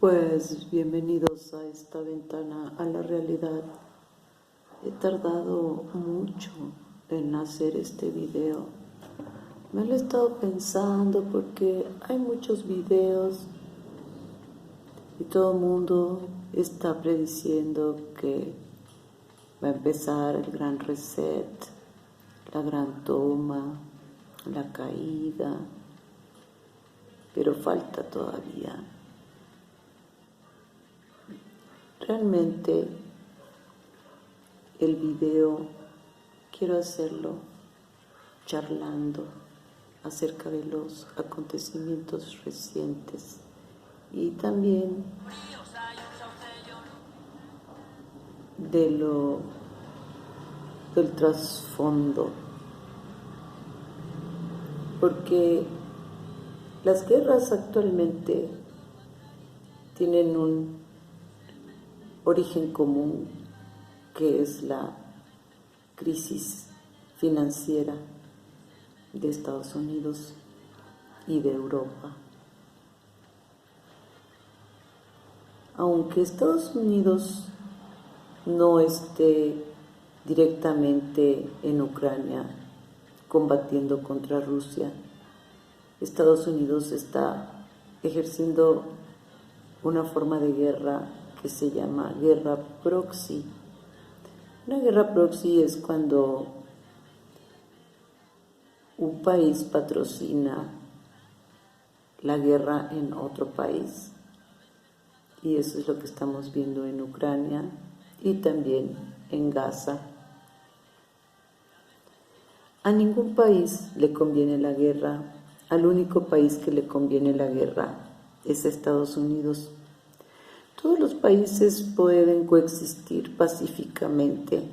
Pues bienvenidos a esta ventana a la realidad. He tardado mucho en hacer este video. Me lo he estado pensando porque hay muchos videos y todo el mundo está prediciendo que va a empezar el gran reset, la gran toma, la caída, pero falta todavía. Realmente el video quiero hacerlo charlando acerca de los acontecimientos recientes y también del trasfondo, porque las guerras actualmente tienen un origen común, que es la crisis financiera de Estados Unidos y de Europa. Aunque Estados Unidos no esté directamente en Ucrania combatiendo contra Rusia, Estados Unidos está ejerciendo una forma de guerra que se llama guerra proxy. Una guerra proxy es cuando un país patrocina la guerra en otro país, y eso es lo que estamos viendo en Ucrania y también en Gaza. A ningún país le conviene la guerra. Al único país que le conviene la guerra es Estados Unidos. Todos los países pueden coexistir pacíficamente,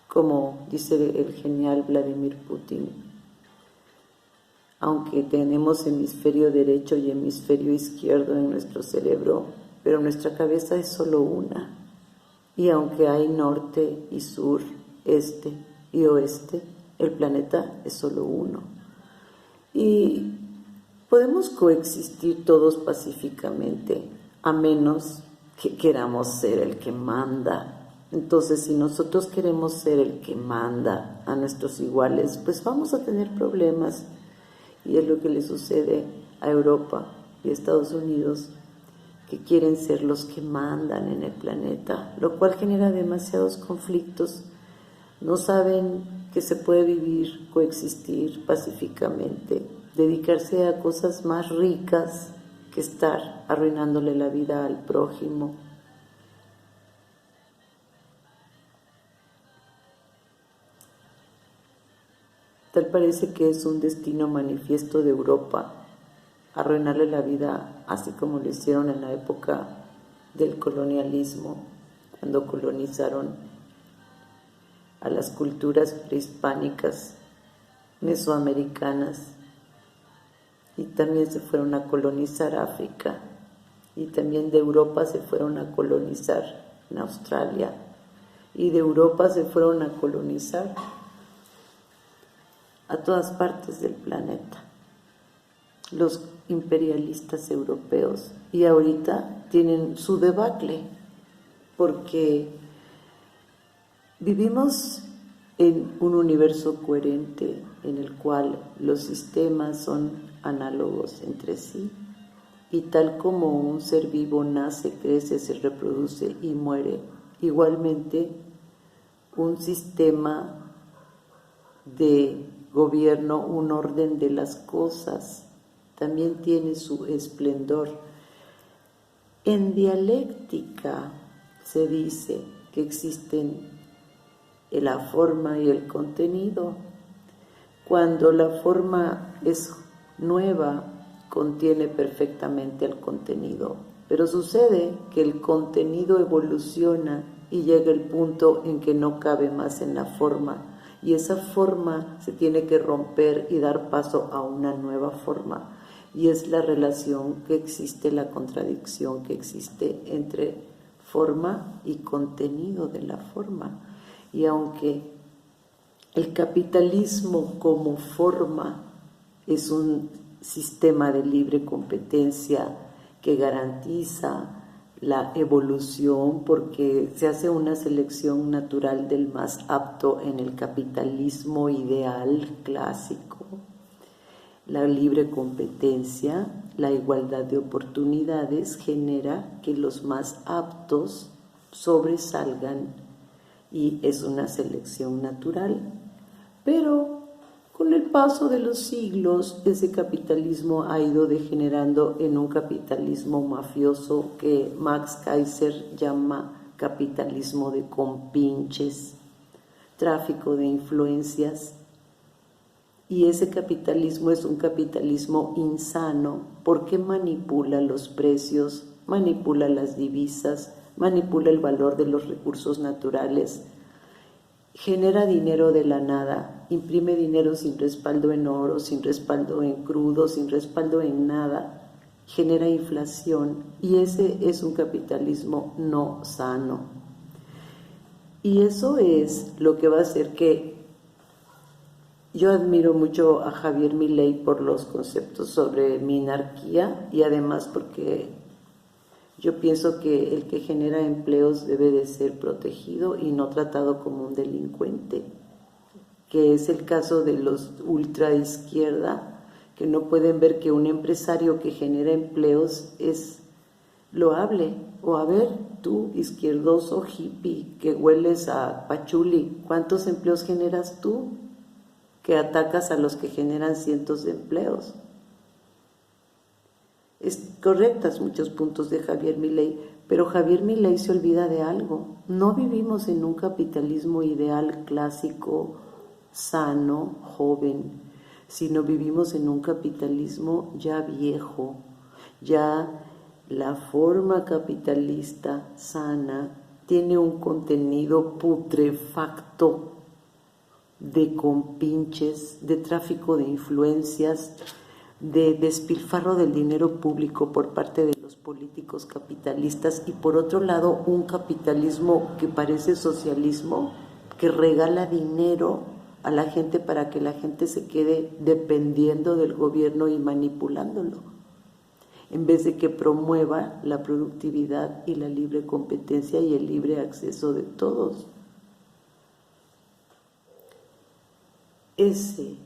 como dice el genial Vladimir Putin, aunque tenemos hemisferio derecho y hemisferio izquierdo en nuestro cerebro, pero nuestra cabeza es solo una, y aunque hay norte y sur, este y oeste, el planeta es solo uno. Y podemos coexistir todos pacíficamente, a menos que queramos ser el que manda. Entonces, si nosotros queremos ser el que manda a nuestros iguales, pues vamos a tener problemas. Y es lo que le sucede a Europa y a Estados Unidos, que quieren ser los que mandan en el planeta, lo cual genera demasiados conflictos. No saben que se puede vivir, coexistir pacíficamente, dedicarse a cosas más ricas que estar arruinándole la vida al prójimo. Tal parece que es un destino manifiesto de Europa, arruinarle la vida, así como lo hicieron en la época del colonialismo, cuando colonizaron a las culturas prehispánicas, mesoamericanas, y también se fueron a colonizar África, y también de Europa se fueron a colonizar en Australia, y de Europa se fueron a colonizar a todas partes del planeta los imperialistas europeos, y ahorita tienen su debacle porque vivimos en un universo coherente en el cual los sistemas son análogos entre sí, y tal como un ser vivo nace, crece, se reproduce y muere, igualmente un sistema de gobierno, un orden de las cosas, también tiene su esplendor. En dialéctica se dice que existen la forma y el contenido. Cuando la forma es nueva, contiene perfectamente el contenido, pero sucede que el contenido evoluciona y llega el punto en que no cabe más en la forma, y esa forma se tiene que romper y dar paso a una nueva forma, y es la relación que existe, la contradicción que existe entre forma y contenido de la forma. Y aunque el capitalismo como forma es un sistema de libre competencia que garantiza la evolución porque se hace una selección natural del más apto en el capitalismo ideal clásico, la libre competencia, la igualdad de oportunidades genera que los más aptos sobresalgan y es una selección natural. Pero con el paso de los siglos, ese capitalismo ha ido degenerando en un capitalismo mafioso que Max Kaiser llama capitalismo de compinches, tráfico de influencias. Y ese capitalismo es un capitalismo insano porque manipula los precios, manipula las divisas, manipula el valor de los recursos naturales, genera dinero de la nada, imprime dinero sin respaldo en oro, sin respaldo en crudo, sin respaldo en nada, genera inflación y ese es un capitalismo no sano. Y eso es lo que va a hacer que yo admiro mucho a Javier Milei por los conceptos sobre minarquía y además porque yo pienso que el que genera empleos debe de ser protegido y no tratado como un delincuente, que es el caso de los ultraizquierda, que no pueden ver que un empresario que genera empleos es loable. O a ver, tú, izquierdoso hippie, que hueles a pachuli, ¿cuántos empleos generas tú? Que atacas a los que generan cientos de empleos. Es correctas muchos puntos de Javier Milei, pero Javier Milei se olvida de algo. No vivimos en un capitalismo ideal, clásico, sano, joven, sino vivimos en un capitalismo ya viejo. Ya la forma capitalista sana tiene un contenido putrefacto de compinches, de tráfico de influencias, de despilfarro del dinero público por parte de los políticos capitalistas y por otro lado un capitalismo que parece socialismo, que regala dinero a la gente para que la gente se quede dependiendo del gobierno y manipulándolo, en vez de que promueva la productividad y la libre competencia y el libre acceso de todos. Ese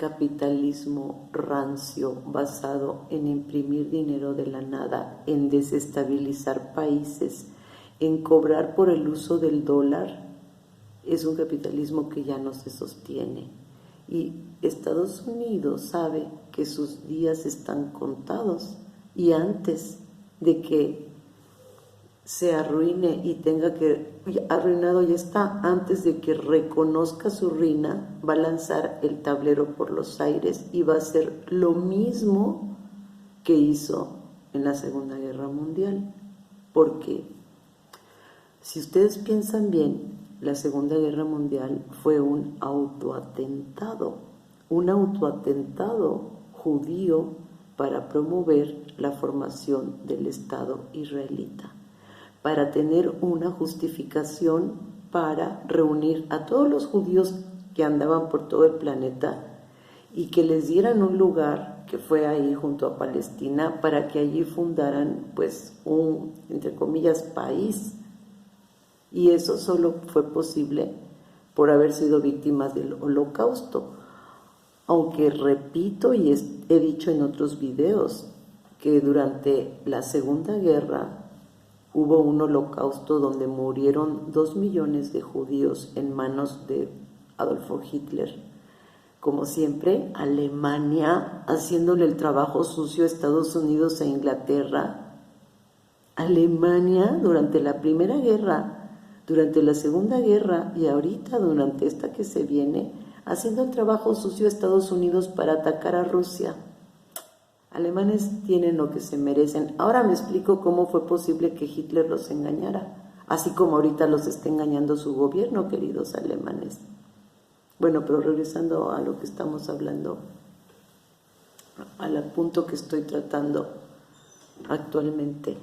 capitalismo rancio basado en imprimir dinero de la nada, en desestabilizar países, en cobrar por el uso del dólar, es un capitalismo que ya no se sostiene. Y Estados Unidos sabe que sus días están contados y antes de que se arruine y tenga que, arruinado ya está, antes de que reconozca su ruina, va a lanzar el tablero por los aires y va a hacer lo mismo que hizo en la Segunda Guerra Mundial. Porque si ustedes piensan bien, la Segunda Guerra Mundial fue un autoatentado judío para promover la formación del Estado israelita, para tener una justificación para reunir a todos los judíos que andaban por todo el planeta y que les dieran un lugar que fue ahí junto a Palestina para que allí fundaran pues un, entre comillas, país. Y eso solo fue posible por haber sido víctimas del Holocausto. Aunque repito y he dicho en otros videos que durante la Segunda Guerra hubo un holocausto donde murieron 2 millones de judíos en manos de Adolfo Hitler. Como siempre, Alemania haciéndole el trabajo sucio a Estados Unidos e Inglaterra. Alemania durante la Primera Guerra, durante la Segunda Guerra y ahorita durante esta que se viene, haciendo el trabajo sucio a Estados Unidos para atacar a Rusia. Alemanes tienen lo que se merecen. Ahora me explico cómo fue posible que Hitler los engañara, así como ahorita los está engañando su gobierno, queridos alemanes. Bueno, pero regresando a lo que estamos hablando, al punto que estoy tratando actualmente,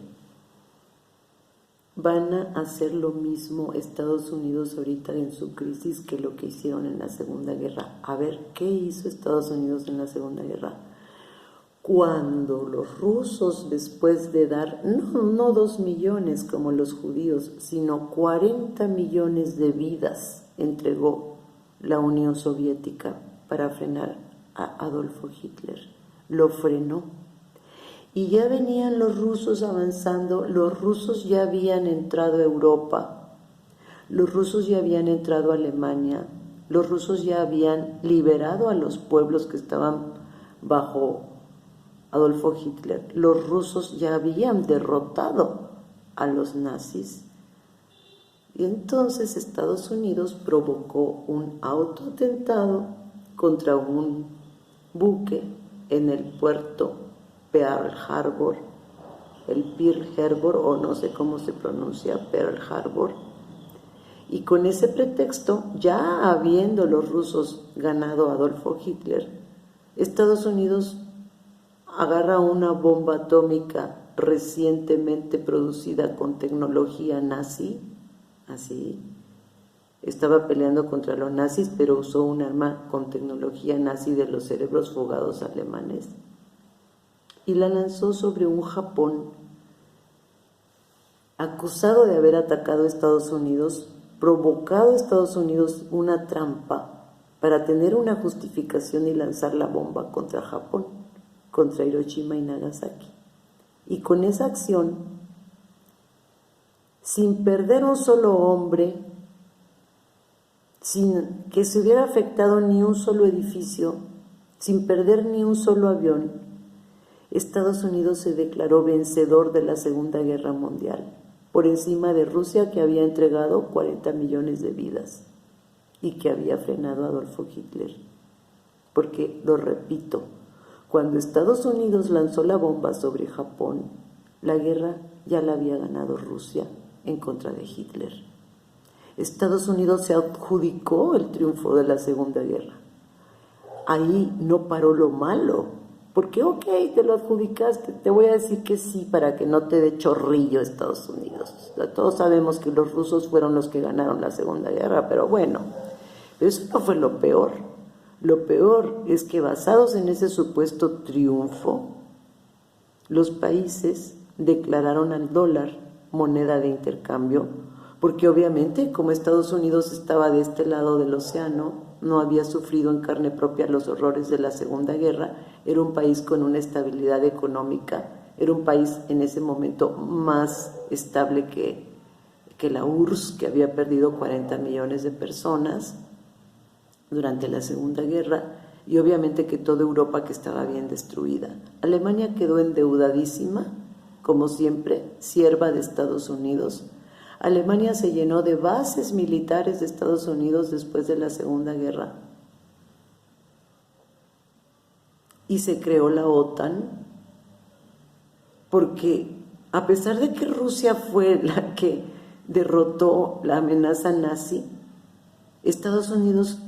van a hacer lo mismo Estados Unidos ahorita en su crisis que lo que hicieron en la Segunda Guerra. A ver, ¿qué hizo Estados Unidos en la Segunda Guerra? Cuando los rusos, después de dar, no 2 millones como los judíos, sino 40 millones de vidas entregó la Unión Soviética para frenar a Adolfo Hitler, lo frenó. Y ya venían los rusos avanzando, los rusos ya habían entrado a Europa, los rusos ya habían entrado a Alemania, los rusos ya habían liberado a los pueblos que estaban bajo Adolfo Hitler, los rusos ya habían derrotado a los nazis. Y entonces Estados Unidos provocó un autoatentado contra un buque en el puerto Pearl Harbor, el Pearl Harbor, o no sé cómo se pronuncia, Pearl Harbor. Y con ese pretexto, ya habiendo los rusos ganado a Adolfo Hitler, Estados Unidos agarra una bomba atómica recientemente producida con tecnología nazi, así, estaba peleando contra los nazis, pero usó un arma con tecnología nazi de los cerebros fugados alemanes, y la lanzó sobre un Japón acusado de haber atacado a Estados Unidos, provocado a Estados Unidos una trampa para tener una justificación y lanzar la bomba contra Japón, contra Hiroshima y Nagasaki. Y con esa acción, sin perder un solo hombre, sin que se hubiera afectado ni un solo edificio, sin perder ni un solo avión, Estados Unidos se declaró vencedor de la Segunda Guerra Mundial, por encima de Rusia, que había entregado 40 millones de vidas y que había frenado a Adolfo Hitler. Porque, lo repito, cuando Estados Unidos lanzó la bomba sobre Japón, la guerra ya la había ganado Rusia en contra de Hitler. Estados Unidos se adjudicó el triunfo de la Segunda Guerra. Ahí no paró lo malo, porque ok, te lo adjudicaste, te voy a decir que sí para que no te dé chorrillo Estados Unidos. Todos sabemos que los rusos fueron los que ganaron la Segunda Guerra, pero bueno, eso no fue lo peor. Lo peor es que, basados en ese supuesto triunfo, los países declararon al dólar moneda de intercambio, porque obviamente, como Estados Unidos estaba de este lado del océano, no había sufrido en carne propia los horrores de la Segunda Guerra, era un país con una estabilidad económica, era un país en ese momento más estable que la URSS, que había perdido 40 millones de personas durante la Segunda Guerra, y obviamente que toda Europa, que estaba bien destruida. Alemania quedó endeudadísima, como siempre, sierva de Estados Unidos. Alemania se llenó de bases militares de Estados Unidos después de la Segunda Guerra. Y se creó la OTAN, porque a pesar de que Rusia fue la que derrotó la amenaza nazi, Estados Unidos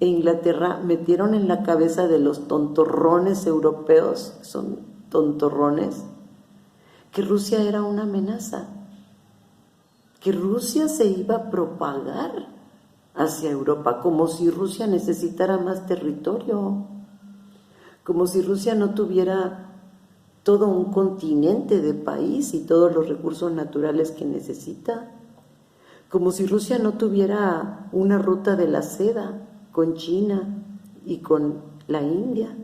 e Inglaterra metieron en la cabeza de los tontorrones europeos, son tontorrones, que Rusia era una amenaza, que Rusia se iba a propagar hacia Europa, como si Rusia necesitara más territorio, como si Rusia no tuviera todo un continente de país y todos los recursos naturales que necesita, como si Rusia no tuviera una ruta de la seda con China y con la India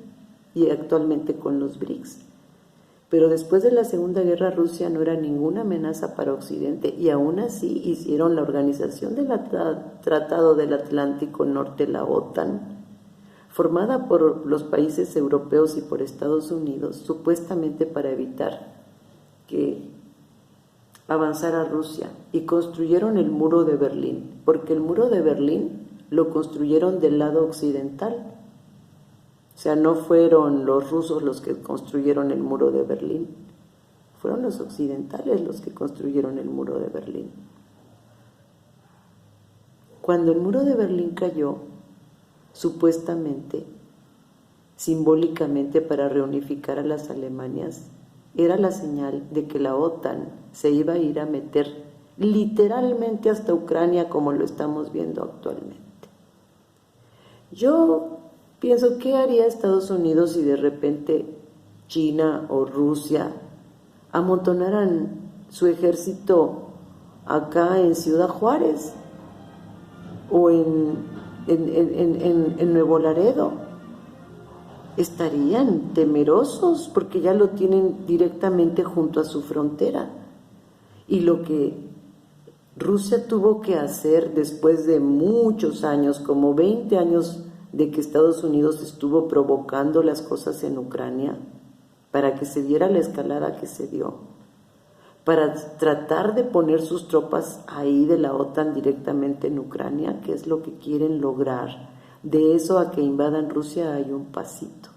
y actualmente con los BRICS. Pero después de la Segunda Guerra, Rusia no era ninguna amenaza para Occidente, y aún así hicieron la organización del Tratado del Atlántico Norte, la OTAN, formada por los países europeos y por Estados Unidos, supuestamente para evitar que avanzara Rusia, y construyeron el muro de Berlín, porque el muro de Berlín lo construyeron del lado occidental. O sea, no fueron los rusos los que construyeron el muro de Berlín, fueron los occidentales los que construyeron el muro de Berlín. Cuando el muro de Berlín cayó, supuestamente, simbólicamente para reunificar a las Alemanias, era la señal de que la OTAN se iba a ir a meter literalmente hasta Ucrania, como lo estamos viendo actualmente. Yo pienso, ¿qué haría Estados Unidos si de repente China o Rusia amontonaran su ejército acá en Ciudad Juárez o en Nuevo Laredo, estarían temerosos porque ya lo tienen directamente junto a su frontera. Y lo que Rusia tuvo que hacer después de muchos años, como 20 años de que Estados Unidos estuvo provocando las cosas en Ucrania para que se diera la escalada que se dio, para tratar de poner sus tropas ahí de la OTAN directamente en Ucrania, que es lo que quieren lograr. De eso a que invadan Rusia hay un pasito.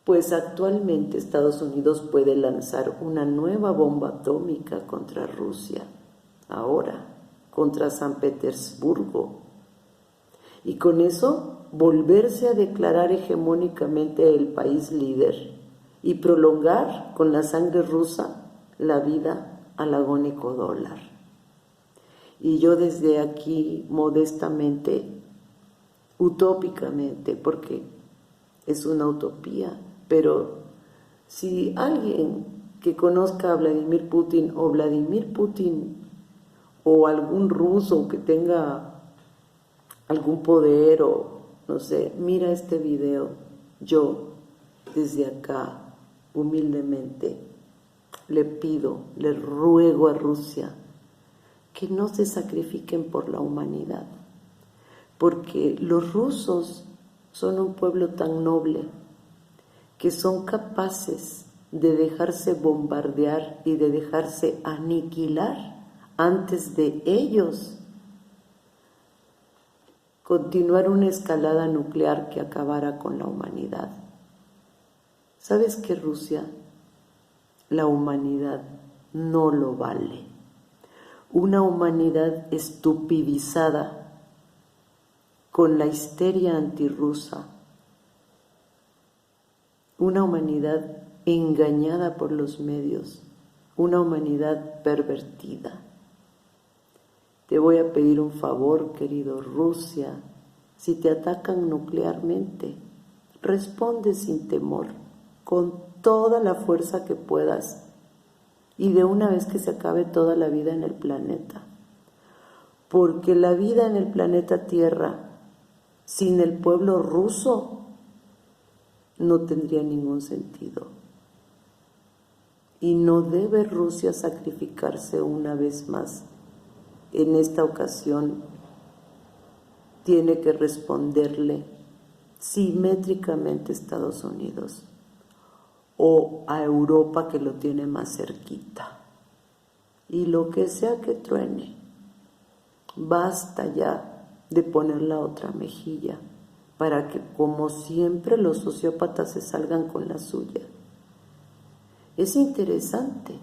Pues actualmente Estados Unidos puede lanzar una nueva bomba atómica contra Rusia, ahora, contra San Petersburgo, y con eso volverse a declarar hegemónicamente el país líder y prolongar con la sangre rusa la vida al agónico dólar. Y yo desde aquí, modestamente, utópicamente, porque es una utopía, pero si alguien que conozca a Vladimir Putin o algún ruso que tenga algún poder o no sé, mira este video, yo desde acá humildemente le pido, le ruego a Rusia que no se sacrifiquen por la humanidad, porque los rusos son un pueblo tan noble que son capaces de dejarse bombardear y de dejarse aniquilar antes de ellos continuar una escalada nuclear que acabara con la humanidad. ¿Sabes qué, Rusia? La humanidad no lo vale. Una humanidad estupidizada con la histeria antirrusa, una humanidad engañada por los medios, una humanidad pervertida. Te voy a pedir un favor, querido Rusia, si te atacan nuclearmente, responde sin temor, con toda la fuerza que puedas y de una vez que se acabe toda la vida en el planeta. Porque la vida en el planeta Tierra sin el pueblo ruso no tendría ningún sentido. Y no debe Rusia sacrificarse una vez más. En esta ocasión tiene que responderle simétricamente a Estados Unidos o a Europa, que lo tiene más cerquita. Y lo que sea que truene, basta ya de poner la otra mejilla para que, como siempre, los sociópatas se salgan con la suya. Es interesante.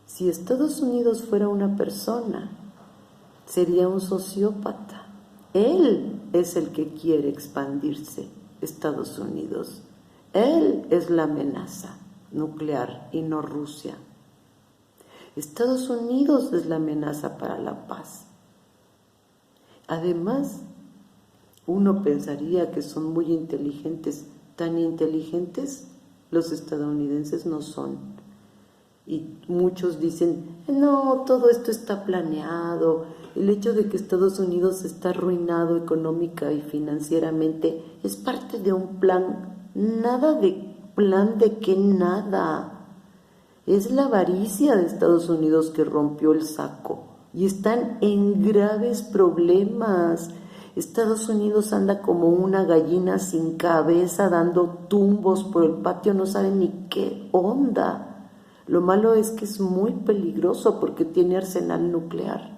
Si Estados Unidos fuera una persona, sería un sociópata. Él es el que quiere expandirse, Estados Unidos. Él es la amenaza nuclear y no Rusia. Estados Unidos es la amenaza para la paz. Además, uno pensaría que son muy inteligentes. Tan inteligentes los estadounidenses no son. Y muchos dicen, no, todo esto está planeado. El hecho de que Estados Unidos está arruinado económica y financieramente es parte de un plan. Nada de plan de que nada. Es la avaricia de Estados Unidos que rompió el saco y están en graves problemas. Estados Unidos anda como una gallina sin cabeza dando tumbos por el patio, no sabe ni qué onda. Lo malo es que es muy peligroso porque tiene arsenal nuclear.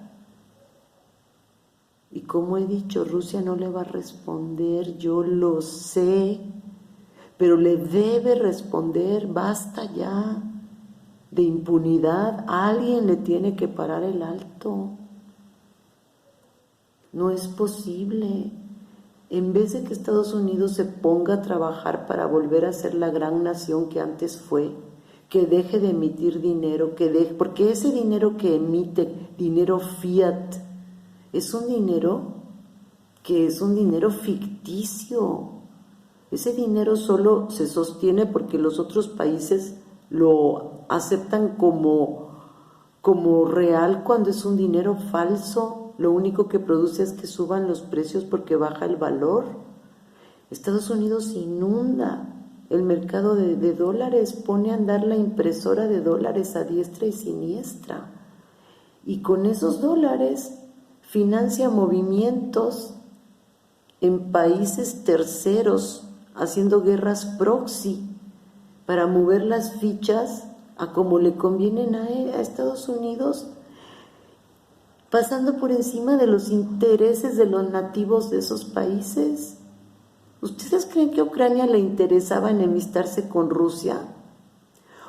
Y como he dicho, Rusia no le va a responder, yo lo sé, pero le debe responder. Basta ya de impunidad, alguien le tiene que parar el alto. No es posible. En vez de que Estados Unidos se ponga a trabajar para volver a ser la gran nación que antes fue, que deje de emitir dinero, porque ese dinero que emite, dinero fiat, es un dinero que es un dinero ficticio. Ese dinero solo se sostiene porque los otros países lo aceptan como real cuando es un dinero falso. Lo único que produce es que suban los precios porque baja el valor. Estados Unidos inunda el mercado de dólares, pone a andar la impresora de dólares a diestra y siniestra. Y con esos dólares financia movimientos en países terceros, haciendo guerras proxy para mover las fichas a como le convienen a Estados Unidos, pasando por encima de los intereses de los nativos de esos países. ¿Ustedes creen que a Ucrania le interesaba enemistarse con Rusia?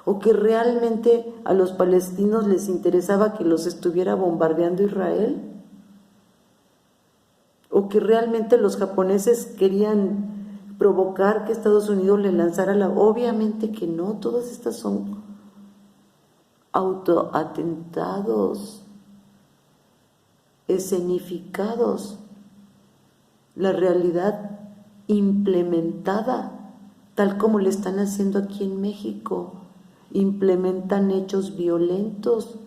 ¿O que realmente a los palestinos les interesaba que los estuviera bombardeando Israel? ¿O que realmente los japoneses querían provocar que Estados Unidos le lanzara la...? Obviamente que no, todas estas son autoatentados, escenificados, la realidad implementada, tal como le están haciendo aquí en México. Implementan hechos violentos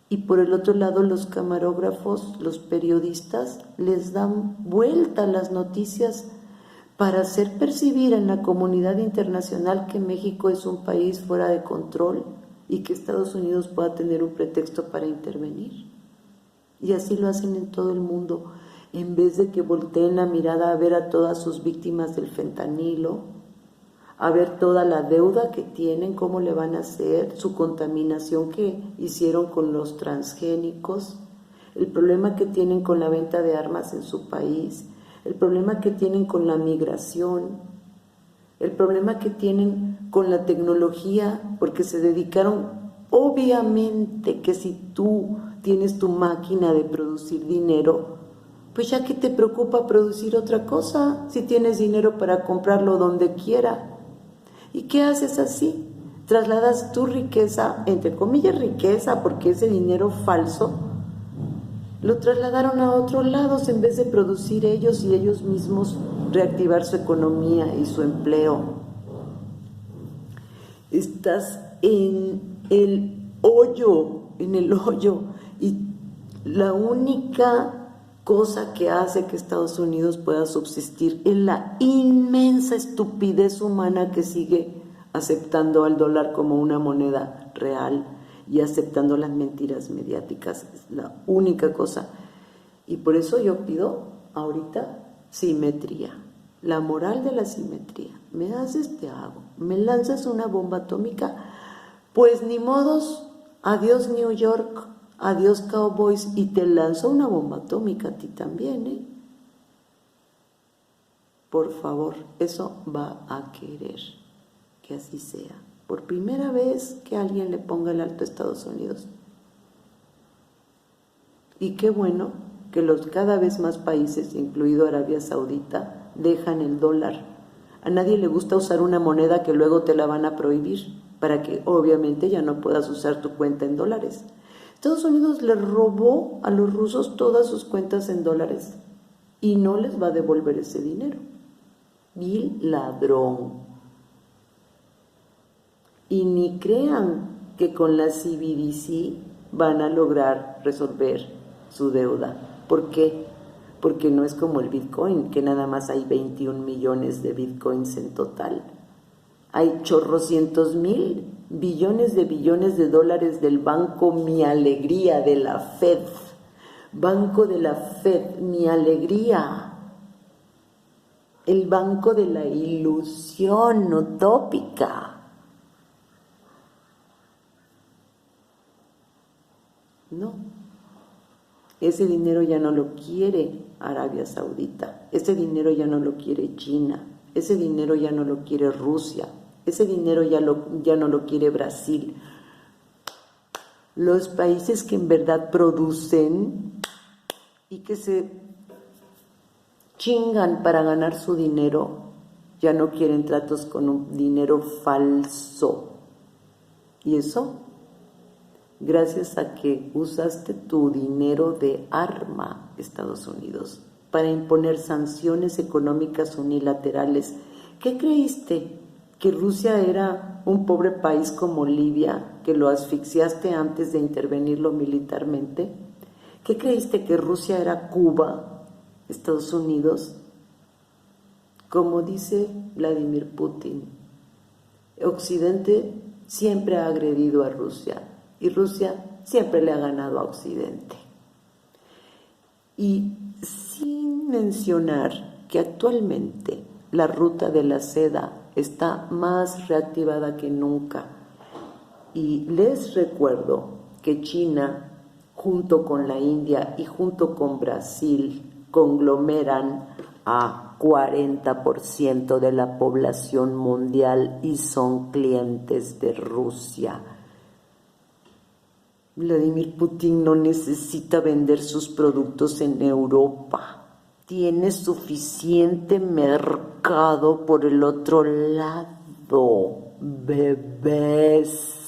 y por el otro lado los camarógrafos, los periodistas, les dan vuelta a las noticias para hacer percibir en la comunidad internacional que México es un país fuera de control y que Estados Unidos pueda tener un pretexto para intervenir. Y así lo hacen en todo el mundo, en vez de que volteen la mirada a ver a todas sus víctimas del fentanilo, a ver toda la deuda que tienen, cómo le van a hacer, su contaminación que hicieron con los transgénicos, el problema que tienen con la venta de armas en su país, el problema que tienen con la migración, el problema que tienen con la tecnología, porque se dedicaron, obviamente que si tú tienes tu máquina de producir dinero, pues ya que te preocupa producir otra cosa, si tienes dinero para comprarlo donde quiera. ¿Y qué haces así? Trasladas tu riqueza, entre comillas riqueza, porque ese dinero falso, lo trasladaron a otros lados en vez de producir ellos y ellos mismos reactivar su economía y su empleo. Estás en el hoyo, y la única cosa que hace que Estados Unidos pueda subsistir es la inmensa estupidez humana que sigue aceptando al dólar como una moneda real y aceptando las mentiras mediáticas. Es la única cosa. Y por eso yo pido ahorita simetría, la moral de la simetría. Me haces, te hago. Me lanzas una bomba atómica, pues ni modos, adiós New York, adiós Cowboys, y te lanzo una bomba atómica a ti también, ¿eh? Por favor, eso va a querer que así sea. Por primera vez que alguien le ponga el alto a Estados Unidos. Y qué bueno que cada vez más países, incluido Arabia Saudita, dejan el dólar. A nadie le gusta usar una moneda que luego te la van a prohibir, para que obviamente ya no puedas usar tu cuenta en dólares. Estados Unidos le robó a los rusos todas sus cuentas en dólares y no les va a devolver ese dinero. Vil ladrón. Y ni crean que con la CBDC van a lograr resolver su deuda. ¿Por qué? Porque no es como el Bitcoin, que nada más hay 21 millones de Bitcoins en total. Hay chorrocientos mil billones de dólares del Banco Mi Alegría de la Fed. Banco de la Fed, Mi Alegría. El banco de la ilusión utópica. No. Ese dinero ya no lo quiere Arabia Saudita. Ese dinero ya no lo quiere China. Ese dinero ya no lo quiere Rusia. Ese dinero ya no lo quiere Brasil. Los países que en verdad producen y que se chingan para ganar su dinero, ya no quieren tratos con un dinero falso. Y eso, gracias a que usaste tu dinero de arma, Estados Unidos, para imponer sanciones económicas unilaterales ¿Qué creíste? ¿Que Rusia era un pobre país como Libia, que lo asfixiaste antes de intervenirlo militarmente? ¿Qué creíste? ¿Que Rusia era Cuba, Estados Unidos? Como dice Vladimir Putin, Occidente siempre ha agredido a Rusia y Rusia siempre le ha ganado a Occidente. Y sin mencionar que actualmente la ruta de la seda está más reactivada que nunca. Y les recuerdo que China, junto con la India y junto con Brasil, conglomeran a 40% de la población mundial y son clientes de Rusia. Vladimir Putin no necesita vender sus productos en Europa. Tiene suficiente mercado por el otro lado, bebés.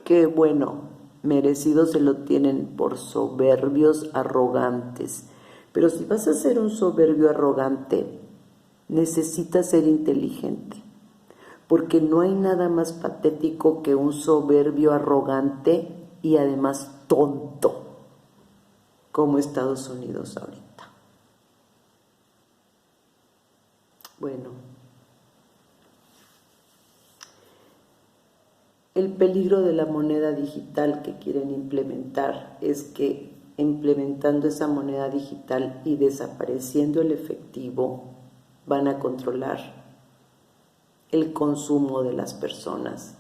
Qué bueno, merecido se lo tienen por soberbios arrogantes. Pero si vas a ser un soberbio arrogante, necesitas ser inteligente. Porque no hay nada más patético que un soberbio arrogante y además tonto, como Estados Unidos ahorita. Bueno, el peligro de la moneda digital que quieren implementar es que implementando esa moneda digital y desapareciendo el efectivo, van a controlar el consumo de las personas